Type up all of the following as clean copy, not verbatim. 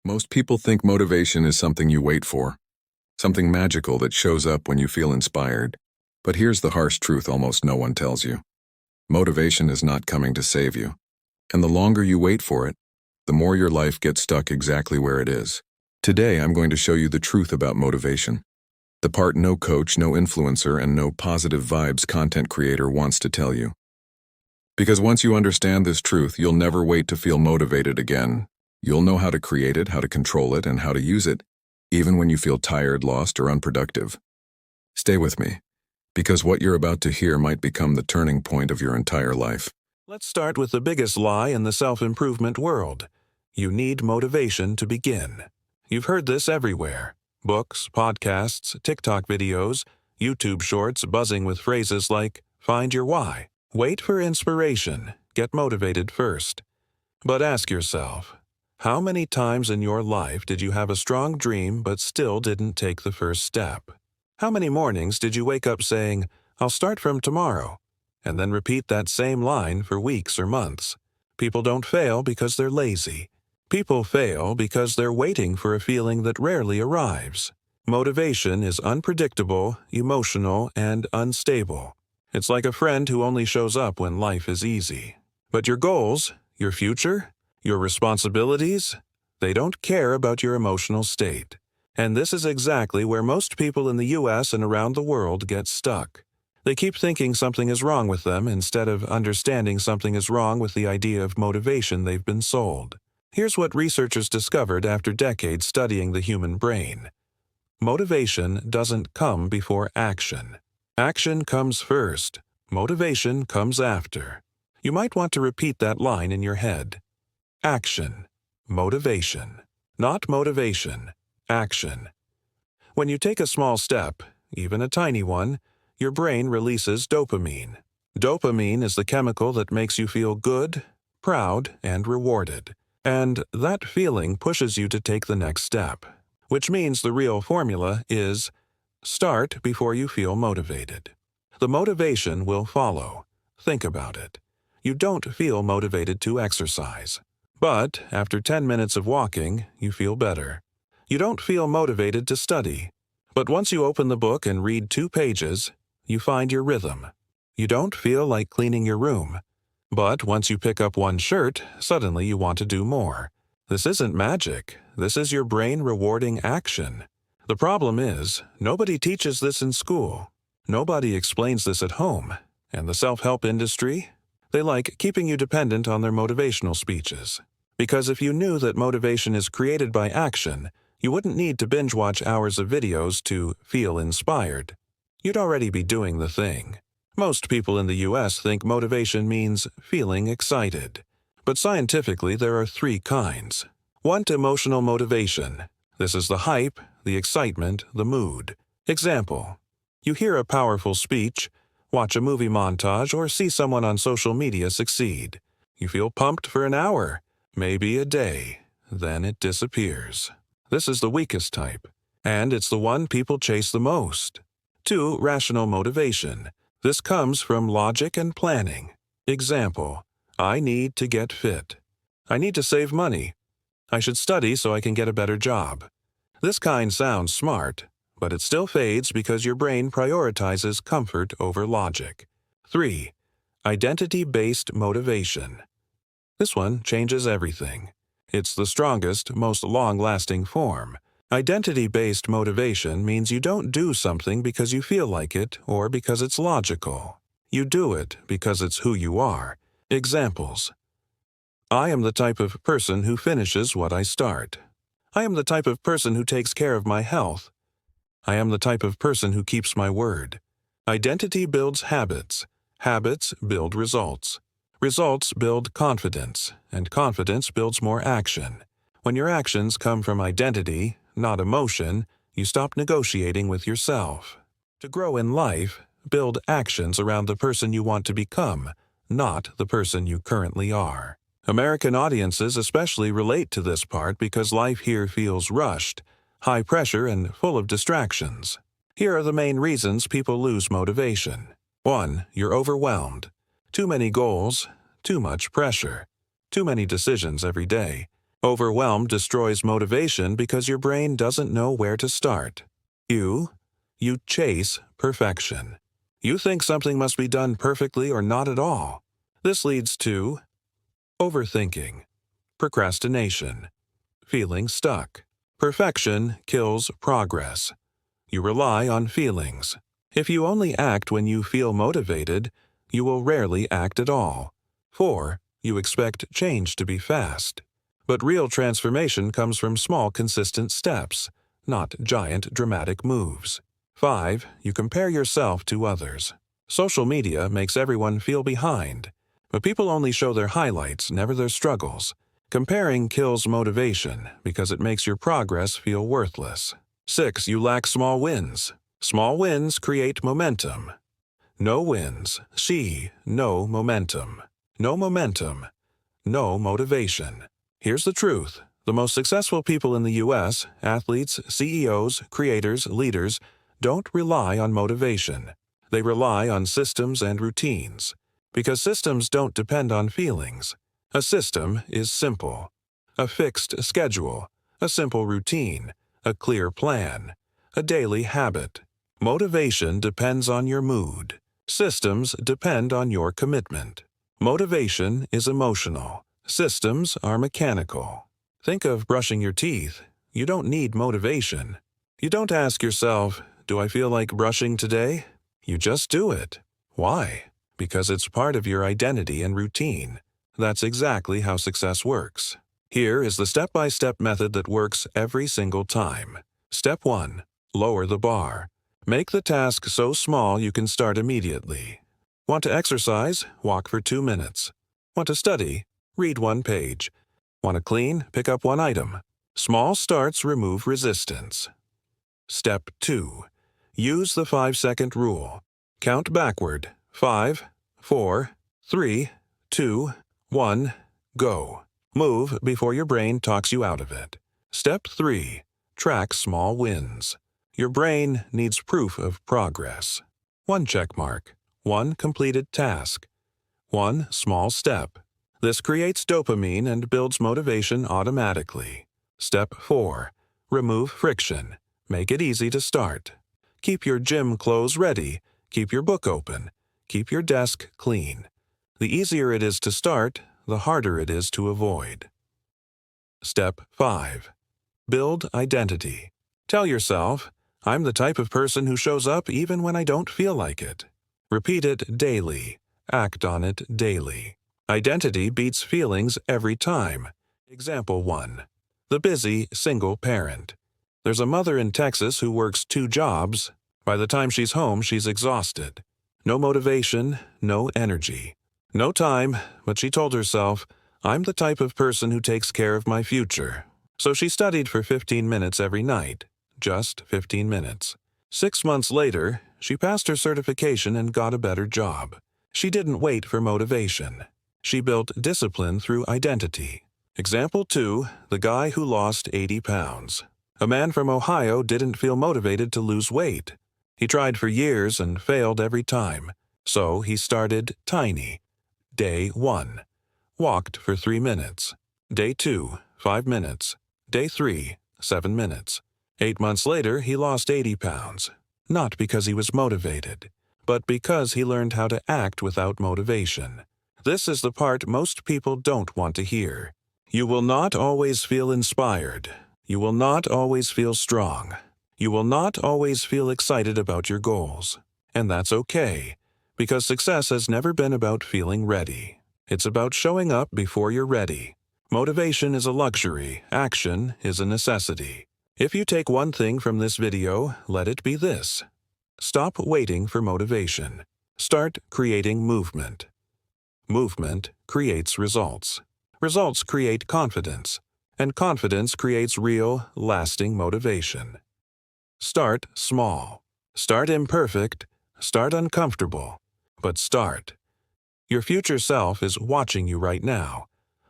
Most people think motivation is something you wait for, something magical that shows up when you feel inspired. But here's the harsh truth almost no one tells you. Motivation is not coming to save you. And the longer you wait for it, the more your life gets stuck exactly where it is. Today, I'm going to show you the truth about motivation. The part no coach, no influencer, and no positive vibes content creator wants to tell you. Because once you understand this truth, you'll never wait to feel motivated again. You'll know how to create it, how to control it, and how to use it, even when you feel tired, lost, or unproductive. Stay with me, because what you're about to hear might become the turning point of your entire life. Let's start with the biggest lie in the self-improvement world. You need motivation to begin. You've heard this everywhere. Books, podcasts, TikTok videos, YouTube shorts buzzing with phrases like, find your why. Wait for inspiration. Get motivated first. But ask yourself, how many times in your life did you have a strong dream but still didn't take the first step? How many mornings did you wake up saying, I'll start from tomorrow, and then repeat that same line for weeks or months? People don't fail because they're lazy. People fail because they're waiting for a feeling that rarely arrives. Motivation is unpredictable, emotional, and unstable. It's like a friend who only shows up when life is easy. But your goals, your future, your responsibilities, they don't care about your emotional state. And this is exactly where most people in the US and around the world get stuck. They keep thinking something is wrong with them instead of understanding something is wrong with the idea of motivation they've been sold. Here's what researchers discovered after decades studying the human brain. Motivation doesn't come before action. Action comes first. Motivation comes after. You might want to repeat that line in your head. Action. Motivation. Not motivation. Action. When you take a small step, even a tiny one, your brain releases dopamine. Dopamine is the chemical that makes you feel good, proud, and rewarded. And that feeling pushes you to take the next step, which means the real formula is start before you feel motivated. The motivation will follow. Think about it. You don't feel motivated to exercise. But after 10 minutes of walking, you feel better. You don't feel motivated to study. But once you open the book and read 2 pages, you find your rhythm. You don't feel like cleaning your room. But once you pick up 1 shirt, suddenly you want to do more. This isn't magic. This is your brain rewarding action. The problem is, nobody teaches this in school. Nobody explains this at home. And the self-help industry? They like keeping you dependent on their motivational speeches. Because if you knew that motivation is created by action, you wouldn't need to binge watch hours of videos to feel inspired. You'd already be doing the thing. Most people in the US think motivation means feeling excited. But scientifically, there are 3 kinds. 1, emotional motivation. This is the hype, the excitement, the mood. Example: you hear a powerful speech, watch a movie montage, or see someone on social media succeed. You feel pumped for an hour, maybe a day, then it disappears. This is the weakest type, and it's the one people chase the most. 2, rational motivation. This comes from logic and planning. Example: I need to get fit. I need to save money. I should study so I can get a better job. This kind sounds smart, but it still fades because your brain prioritizes comfort over logic. 3, identity-based motivation. This one changes everything. It's the strongest, most long-lasting form. Identity-based motivation means you don't do something because you feel like it or because it's logical. You do it because it's who you are. Examples: I am the type of person who finishes what I start. I am the type of person who takes care of my health. I am the type of person who keeps my word. Identity builds habits. Habits build results. Results build confidence, and confidence builds more action. When your actions come from identity, not emotion, you stop negotiating with yourself. To grow in life, build actions around the person you want to become, not the person you currently are. American audiences especially relate to this part because life here feels rushed, high pressure, and full of distractions. Here are the main reasons people lose motivation. 1, you're overwhelmed. Too many goals, too much pressure, too many decisions every day. Overwhelm destroys motivation because your brain doesn't know where to start. You chase perfection. You think something must be done perfectly or not at all. This leads to overthinking, procrastination, feeling stuck. Perfection kills progress. You rely on feelings. If you only act when you feel motivated, you will rarely act at all. 4. You expect change to be fast. But real transformation comes from small, consistent steps, not giant, dramatic moves. 5. You compare yourself to others. Social media makes everyone feel behind, but people only show their highlights, never their struggles. Comparing kills motivation because it makes your progress feel worthless. 6. You lack small wins. Small wins create momentum. No wins, no momentum. No momentum, no motivation. Here's the truth. The most successful people in the U.S., athletes, CEOs, creators, leaders, don't rely on motivation. They rely on systems and routines. Because systems don't depend on feelings. A system is simple. A fixed schedule, a simple routine, a clear plan, a daily habit. Motivation depends on your mood. Systems depend on your commitment. Motivation is emotional. Systems are mechanical. Think of brushing your teeth. You don't need motivation. You don't ask yourself, do I feel like brushing today? You just do it. Why? Because it's part of your identity and routine. That's exactly how success works. Here is the step-by-step method that works every single time. Step 1. Lower the bar. Make the task so small you can start immediately. Want to exercise? Walk for 2 minutes. Want to study? Read 1 page. Want to clean? Pick up 1 item. Small starts remove resistance. Step 2. Use the 5-second rule. Count backward. 5, 4, 3, 2, 1, go. Move before your brain talks you out of it. Step 3. Track small wins. Your brain needs proof of progress. 1 check mark. 1 completed task. 1 small step. This creates dopamine and builds motivation automatically. Step 4. Remove friction. Make it easy to start. Keep your gym clothes ready. Keep your book open. Keep your desk clean. The easier it is to start, the harder it is to avoid. Step 5. Build identity. Tell yourself, I'm the type of person who shows up even when I don't feel like it. Repeat it daily. Act on it daily. Identity beats feelings every time. Example 1. The busy single parent. There's a mother in Texas who works 2 jobs. By the time she's home, she's exhausted. No motivation, no energy. No time, but she told herself, I'm the type of person who takes care of my future. So she studied for 15 minutes every night. Just 15 minutes. 6 months later, she passed her certification and got a better job. She didn't wait for motivation. She built discipline through identity. Example 2, the guy who lost 80 pounds. A man from Ohio didn't feel motivated to lose weight. He tried for years and failed every time. So he started tiny. Day 1. Walked for 3 minutes. Day 2, 5 minutes. Day 3, 7 minutes. 8 months later, he lost 80 pounds. Not because he was motivated, but because he learned how to act without motivation. This is the part most people don't want to hear. You will not always feel inspired. You will not always feel strong. You will not always feel excited about your goals. And that's okay, because success has never been about feeling ready. It's about showing up before you're ready. Motivation is a luxury. Action is a necessity. If you take one thing from this video, let it be this. Stop waiting for motivation. Start creating movement. Movement creates results. Results create confidence. And confidence creates real, lasting motivation. Start small. Start imperfect. Start uncomfortable. But start. Your future self is watching you right now,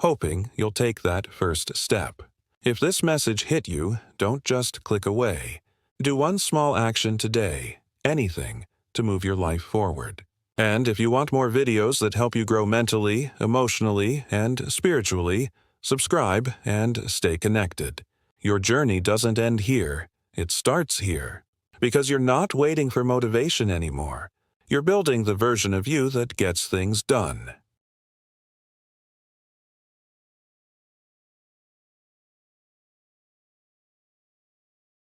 hoping you'll take that first step. If this message hit you, don't just click away. Do one small action today, anything, to move your life forward. And if you want more videos that help you grow mentally, emotionally, and spiritually, Subscribe and stay connected. Your journey doesn't end here, it starts here. Because you're not waiting for motivation anymore. You're building the version of you that gets things done.